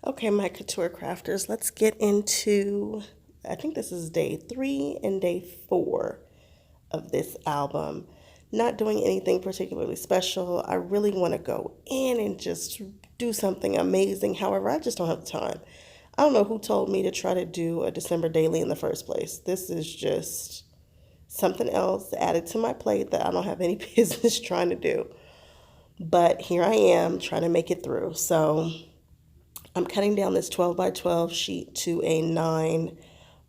Okay, my couture crafters, let's get into, I think this is day 3 and day 4 of this album. Not doing anything particularly special. I really want to go in and just do something amazing. However, I just don't have the time. I don't know who told me to try to do a December daily in the first place. This is just something else added to my plate that I don't have any business trying to do. But here I am trying to make it through. So I'm cutting down this 12 by 12 sheet to a 9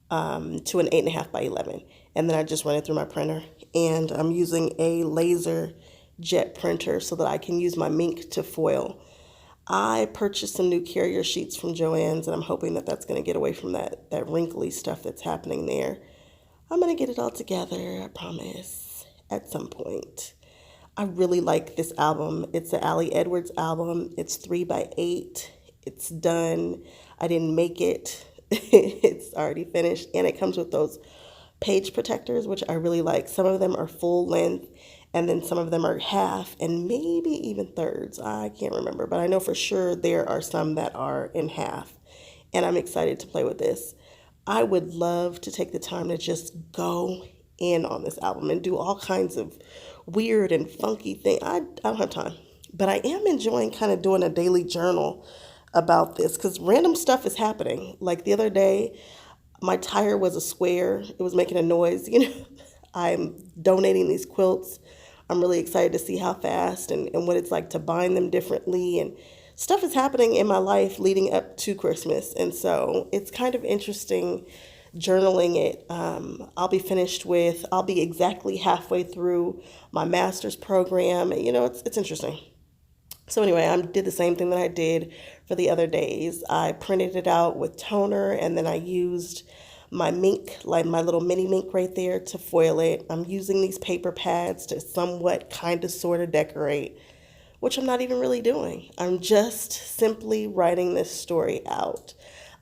to an 8.5 by 11. And then I just run it through my printer. And I'm using a laser jet printer so that I can use my Mink to foil. I purchased some new carrier sheets from Joann's, and I'm hoping that that's going to get away from that wrinkly stuff that's happening there. I'm going to get it all together, I promise, at some point. I really like this album. It's an Ali Edwards album. It's 3 by 8. It's done. I didn't make it. It's already finished. And it comes with those page protectors, which I really like. Some of them are full length, and then some of them are half and maybe even thirds. I can't remember, but I know for sure there are some that are in half. And I'm excited to play with this. I would love to take the time to just go in on this album and do all kinds of weird and funky things. I don't have time, but I am enjoying kind of doing a daily journal about this because random stuff is happening. Like the other day, my tire was a square. It was making a noise. I'm donating these quilts. I'm really excited to see how fast and what it's like to bind them differently. And stuff is happening in my life leading up to Christmas. And so it's kind of interesting journaling it. I'll be exactly halfway through my master's program. It's interesting. So anyway, I did the same thing that I did for the other days. I printed it out with toner, and then I used my Mink, like my little mini Mink right there, to foil it. I'm using these paper pads to somewhat kind of sort of decorate, which I'm not even really doing. I'm just simply writing this story out.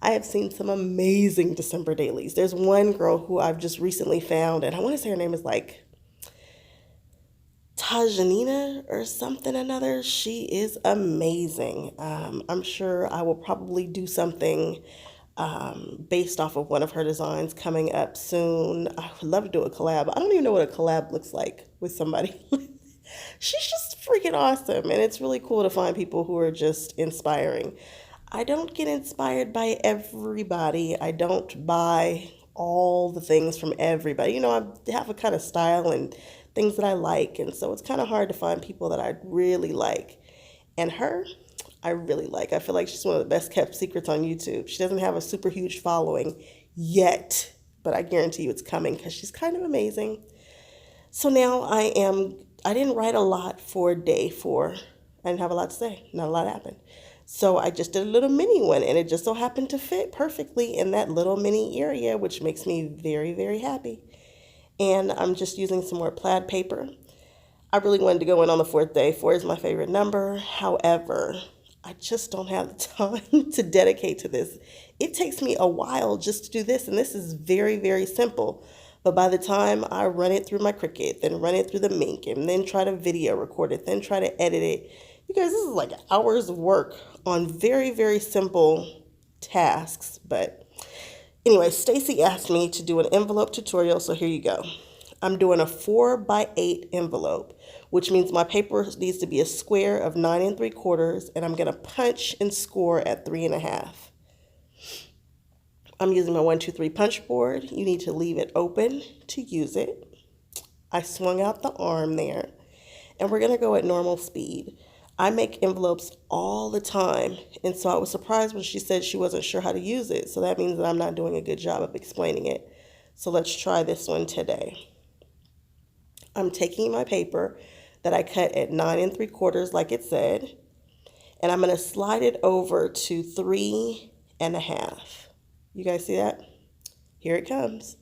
I have seen some amazing December dailies. There's one girl who I've just recently found, and I want to say her name is like Tajanina or something another. She is amazing. I'm sure I will probably do something based off of one of her designs coming up soon. I would love to do a collab. I don't even know what a collab looks like with somebody. She's just freaking awesome, and it's really cool to find people who are just inspiring. I don't get inspired by everybody. I don't buy all the things from everybody. I have a kind of style and things that I like, and so it's kind of hard to find people that I really like. And her, I really like. I feel like she's one of the best kept secrets on YouTube. She doesn't have a super huge following yet, but I guarantee you it's coming because she's kind of amazing. So now I didn't write a lot for day 4. I didn't have a lot to say. Not a lot happened. So I just did a little mini one, and it just so happened to fit perfectly in that little mini area, which makes me very, very happy. And I'm just using some more plaid paper. I really wanted to go in on the 4th day. 4 is my favorite number. However, I just don't have the time to dedicate to this. It takes me a while just to do this, and this is very, very simple. But by the time I run it through my Cricut, then run it through the Mink, and then try to video record it, then try to edit it, you guys, this is like hours of work on very, very simple tasks. But anyway, Stacy asked me to do an envelope tutorial, so here you go. I'm doing a 4 by 8 envelope, which means my paper needs to be a square of 9 3/4, and I'm gonna punch and score at 3.5. I'm using my 123 punch board. You need to leave it open to use it. I swung out the arm there, and we're gonna go at normal speed. I make envelopes all the time, and so I was surprised when she said she wasn't sure how to use it. So that means that I'm not doing a good job of explaining it. So let's try this one today. I'm taking my paper that I cut at 9 3/4 like it said, and I'm gonna slide it over to 3.5. You guys see that? Here it comes.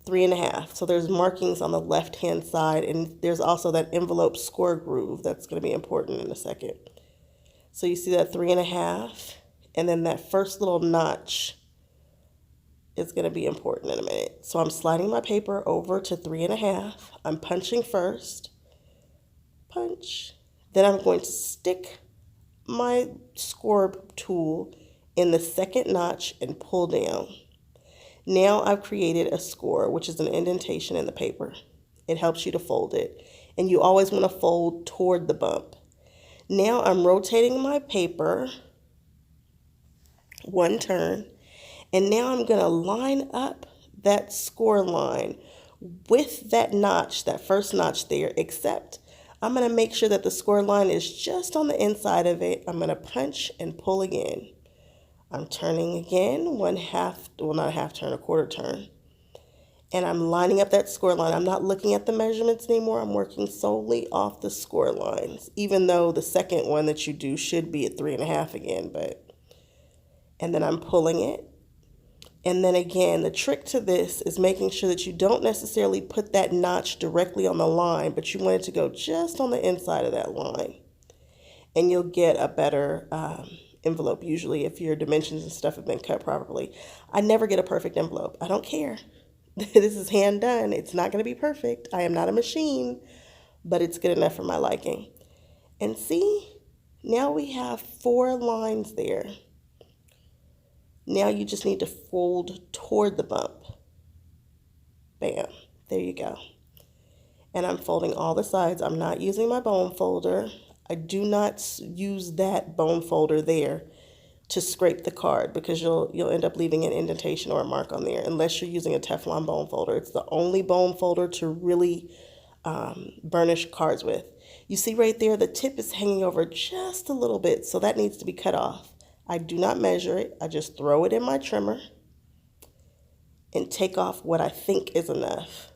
3.5. So there's markings on the left hand side, and there's also that envelope score groove that's going to be important in a second. So you see that 3.5, and then that first little notch is going to be important in a minute. So I'm sliding my paper over to 3.5. I'm punching first. Punch. Then I'm going to stick my score tool in the second notch and pull down. Now I've created a score, which is an indentation in the paper. It helps you to fold it, and you always want to fold toward the bump. Now I'm rotating my paper one turn, and now I'm going to line up that score line with that notch, that first notch there, except I'm going to make sure that the score line is just on the inside of it. I'm going to punch and pull again. I'm turning again, one half, well, not a half turn, a quarter turn. And I'm lining up that score line. I'm not looking at the measurements anymore. I'm working solely off the score lines, even though the second one that you do should be at 3.5 again, and then I'm pulling it. And then again, the trick to this is making sure that you don't necessarily put that notch directly on the line, but you want it to go just on the inside of that line. And you'll get a better envelope usually if your dimensions and stuff have been cut properly. I never get a perfect envelope. I don't care. This is hand done. It's not going to be perfect. I am not a machine, but it's good enough for my liking. And see, now we have 4 lines there. Now you just need to fold toward the bump. Bam, there you go. And I'm folding all the sides. I'm not using my bone folder. I do not use that bone folder there to scrape the card, because you'll end up leaving an indentation or a mark on there unless you're using a Teflon bone folder. It's the only bone folder to really burnish cards with. You see right there, the tip is hanging over just a little bit, so that needs to be cut off. I do not measure it. I just throw it in my trimmer and take off what I think is enough.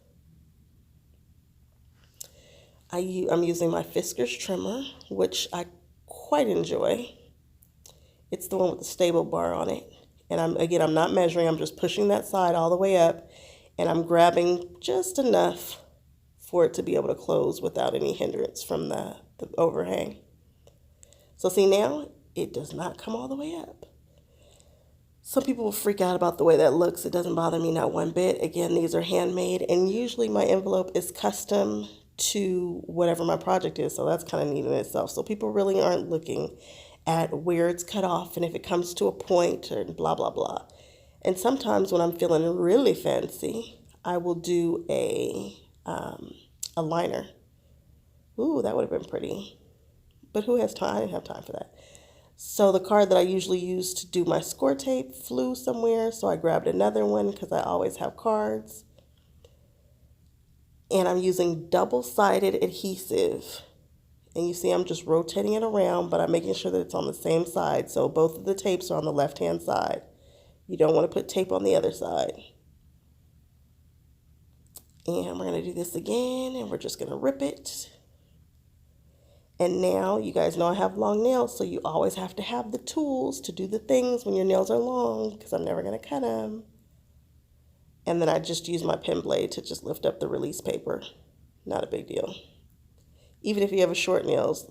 I'm using my Fiskars trimmer, which I quite enjoy. It's the one with the stable bar on it. And I'm not measuring. I'm just pushing that side all the way up, and I'm grabbing just enough for it to be able to close without any hindrance from the overhang. So see, now it does not come all the way up. Some people will freak out about the way that looks. It doesn't bother me not one bit. Again, these are handmade, and usually my envelope is custom to whatever my project is, so that's kind of neat in itself. So people really aren't looking at where it's cut off and if it comes to a point or blah, blah, blah. And sometimes when I'm feeling really fancy, I will do a liner. Ooh, that would have been pretty. But who has time? I didn't have time for that. So the card that I usually use to do my score tape flew somewhere, so I grabbed another one because I always have cards. And I'm using double-sided adhesive. And you see I'm just rotating it around, but I'm making sure that it's on the same side. So both of the tapes are on the left-hand side. You don't want to put tape on the other side. And we're going to do this again, and we're just going to rip it. And now, you guys know I have long nails, so you always have to have the tools to do the things when your nails are long, because I'm never going to cut them. And then I just use my pen blade to just lift up the release paper. Not a big deal. Even if you have short nails,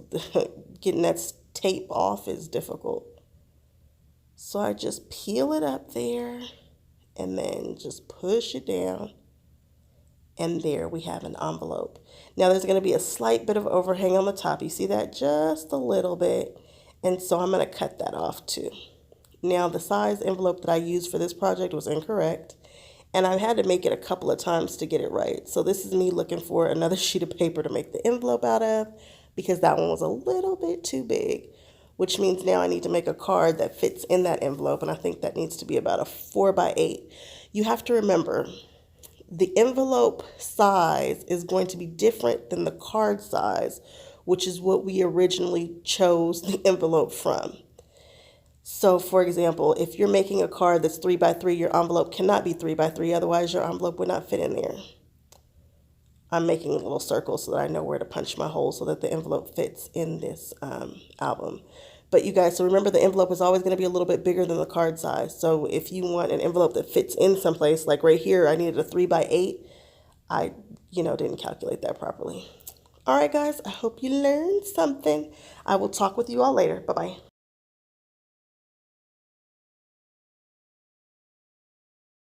getting that tape off is difficult. So I just peel it up there and then just push it down. And there we have an envelope. Now there's going to be a slight bit of overhang on the top. You see that? Just a little bit. And so I'm going to cut that off too. Now the size envelope that I used for this project was incorrect. And I had to make it a couple of times to get it right. So this is me looking for another sheet of paper to make the envelope out of, because that one was a little bit too big, which means now I need to make a card that fits in that envelope. And I think that needs to be about a 4x8. You have to remember, the envelope size is going to be different than the card size, which is what we originally chose the envelope from. So, for example, if you're making a card that's 3x3, your envelope cannot be 3x3, otherwise your envelope would not fit in there. I'm making a little circle so that I know where to punch my hole so that the envelope fits in this album. But you guys, so remember, the envelope is always going to be a little bit bigger than the card size. So if you want an envelope that fits in someplace, like right here, I needed a 3x8. I, didn't calculate that properly. All right, guys, I hope you learned something. I will talk with you all later. Bye-bye.